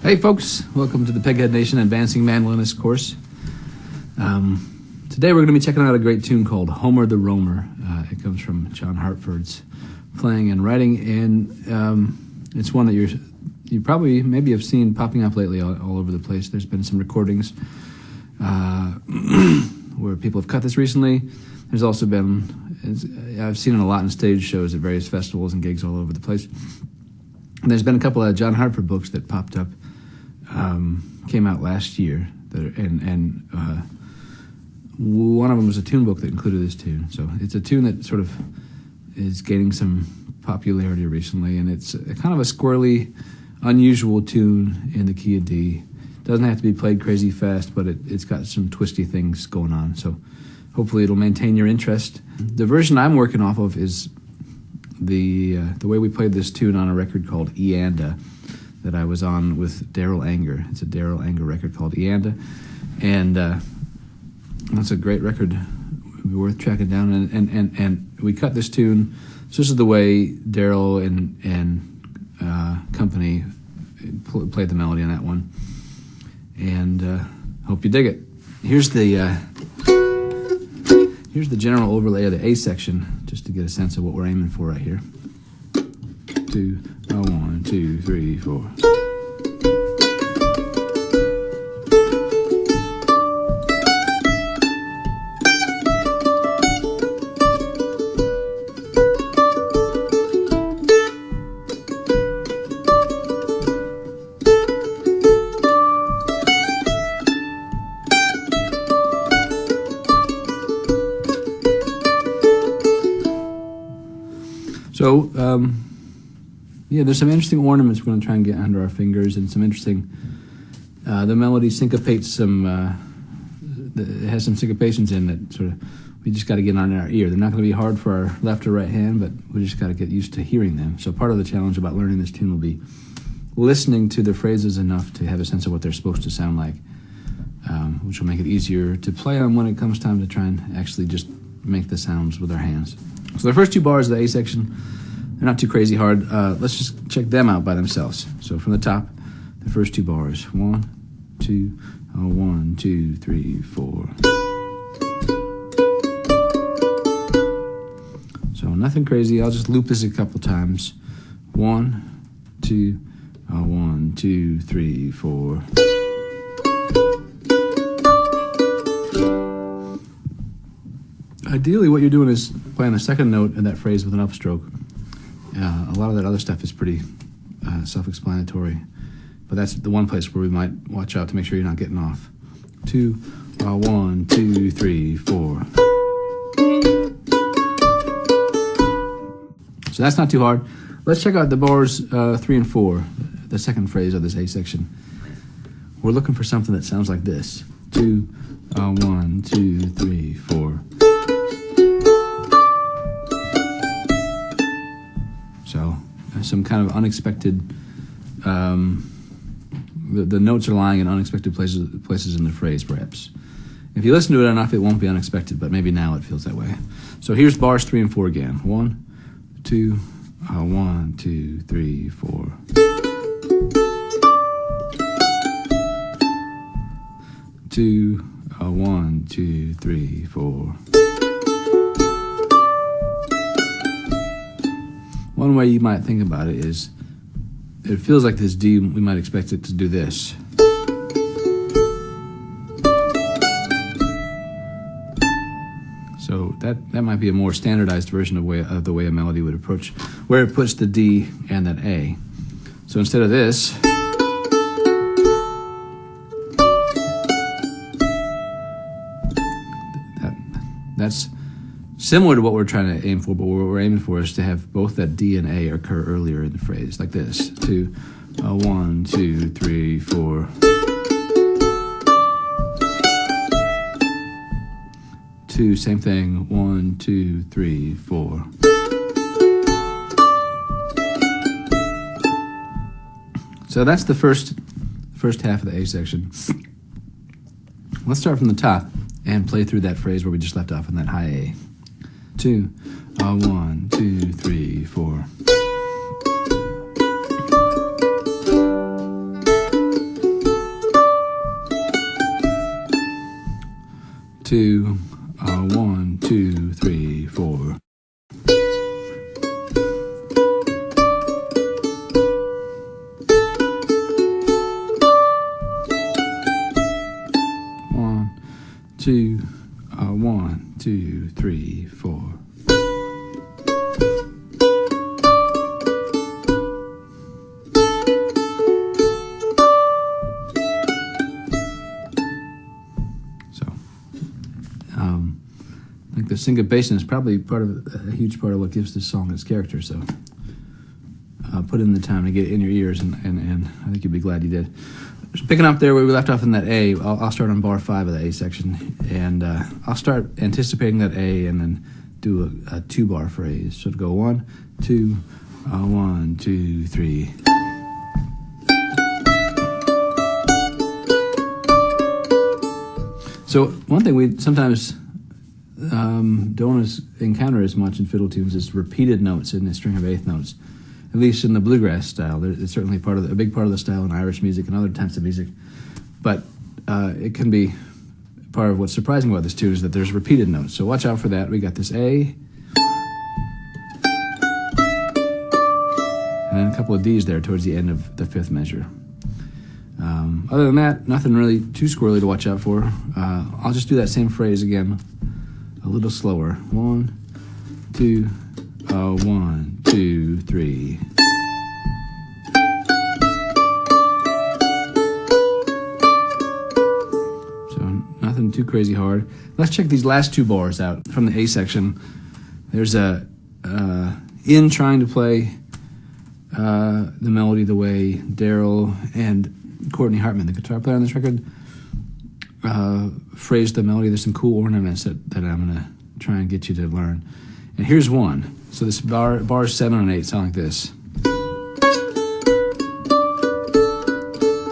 Hey folks, welcome to the Peghead Nation Advancing Mandolinist course. Today we're going to be checking out a great tune called Homer the Roamer. It comes from John Hartford's playing and writing, and it's one that you probably maybe have seen popping up lately all over the place. There's been some recordings where people have cut this recently. There's also been, I've seen it a lot in stage shows at various festivals and gigs all over the place. And there's been a couple of John Hartford books that popped up, came out last year, and one of them was a tune book that included this tune. So it's a tune that sort of is gaining some popularity recently, and it's kind of a squirrely, unusual tune in the key of D. Doesn't have to be played crazy fast, but it's got some twisty things going on. So hopefully it'll maintain your interest. The version I'm working off of is the way we played this tune on a record called Eanda that I was on with Daryl Anger. It's a Daryl Anger record called Eanda, and that's a great record. It would be worth tracking down. And we cut this tune. So this is the way Daryl and company played the melody on that one, and hope you dig it. Here's the general overlay of the A section, just to get a sense of what we're aiming for right here. 1, 2, 3, 4. So, there's some interesting ornaments we're going to try and get under our fingers, and some interesting, the melody syncopates some, it has some syncopations in that sort of, we just got to get on our ear. They're not going to be hard for our left or right hand, but we just got to get used to hearing them. So part of the challenge about learning this tune will be listening to the phrases enough to have a sense of what they're supposed to sound like, which will make it easier to play on when it comes time to try and actually just make the sounds with our hands. So the first two bars of the A section, they're not too crazy hard. Let's just check them out by themselves. So from the top, the first two bars. 1, 2, 1, 2, 3, 4. So nothing crazy. I'll just loop this a couple times. 1, 2, 1, 2, 3, 4. Ideally, what you're doing is playing a second note in that phrase with an upstroke. A lot of that other stuff is pretty self-explanatory, but that's the one place where we might watch out to make sure you're not getting off. 2, 1, 2, 3, 4. So that's not too hard. Let's check out the bars 3 and 4, the second phrase of this A section. We're looking for something that sounds like this. 2, 1, 2, 3, 4. So some kind of unexpected, the notes are lying in unexpected places in the phrase, perhaps. If you listen to it enough, it won't be unexpected, but maybe now it feels that way. So here's bars 3 and 4 again. 1, 2, 1, 2, 3, 4. Two, 1, 2, 3, 4. One way you might think about it is, it feels like this D, we might expect it to do this. So that might be a more standardized version of the way a melody would approach, where it puts the D and that A. So instead of this, that's similar to what we're trying to aim for, but what we're aiming for is to have both that D and A occur earlier in the phrase, like this. 2, 1, 2, 3, 4. 2, same thing. 1, 2, 3, 4. So that's the first half of the A section. Let's start from the top and play through that phrase where we just left off in that high A. 2, 1, 2, 3, 4. 2, 1, 2, 3, 4. Two, 1, 2, 3, 4. So, I think the syncopation is probably a huge part of what gives this song its character. So, put in the time to get it in your ears, and I think you'll be glad you did. Picking up there where we left off in that A, I'll start on bar 5 of the A section, and I'll start anticipating that A and then do a 2-bar phrase. So to go 1, 2, 1, 2, 3. So one thing we sometimes don't encounter as much in fiddle tunes is repeated notes in a string of eighth notes. At least in the bluegrass style. It's certainly a big part of the style in Irish music and other types of music. But it can be part of what's surprising about this tune is that there's repeated notes. So watch out for that. We got this A, and then a couple of D's there towards the end of the 5th measure. Other than that, nothing really too squirrely to watch out for. I'll just do that same phrase again, a little slower. 1, 2, 1, 2, 3. So nothing too crazy hard. Let's check these last 2 bars out from the A section. There's in trying to play the melody the way Daryl and Courtney Hartman, the guitar player on this record, phrased the melody. There's some cool ornaments that I'm going to try and get you to learn. And here's one. So this bars 7 and 8 sound like this.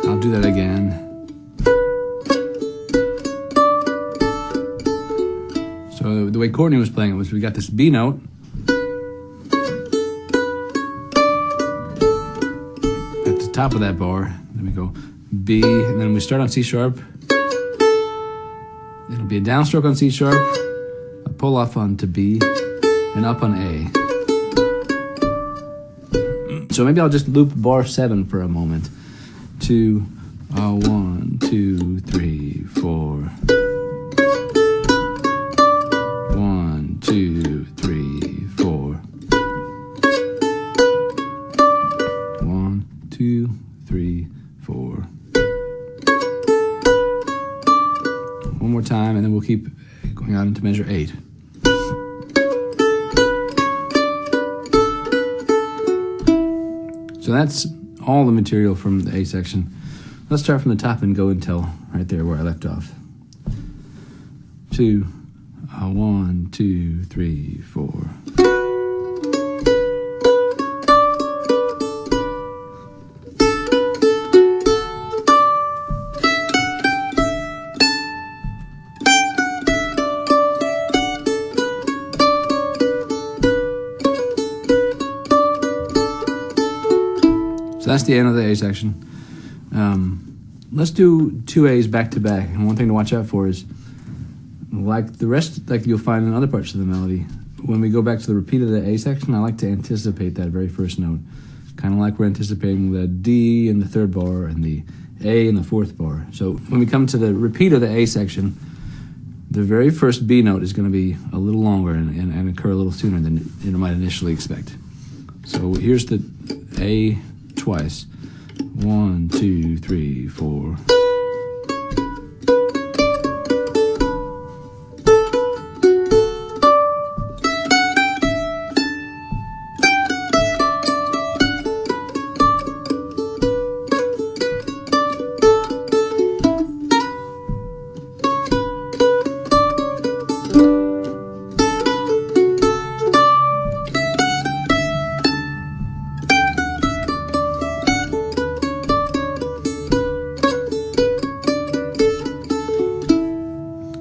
I'll do that again. So the way Courtney was playing it was we got this B note. At the top of that bar, then we go B, and then we start on C sharp. It'll be a downstroke on C sharp, a pull off onto B, and up on A. So maybe I'll just loop bar 7 for a moment. 2, 1, 2, 3, 4. 1, 2, 3, 4. 1, 2, 3, 4. One more time, and then we'll keep going on to measure 8. So that's all the material from the A section. Let's start from the top and go until right there where I left off. 2, 1, 2, 3, 4. So that's the end of the A section. Let's do 2 A's back to back. And one thing to watch out for is, like the rest, like you'll find in other parts of the melody, when we go back to the repeat of the A section, I like to anticipate that very first note. Kind of like we're anticipating the D in the 3rd bar and the A in the 4th bar. So when we come to the repeat of the A section, the very first B note is going to be a little longer and occur a little sooner than you might initially expect. So here's the A twice. 1, 2, 3, 4.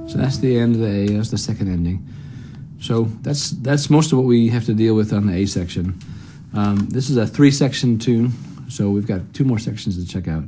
So that's the end of the A, that's the second ending. So that's most of what we have to deal with on the A section. This is a 3-section tune, so we've got 2 more sections to check out.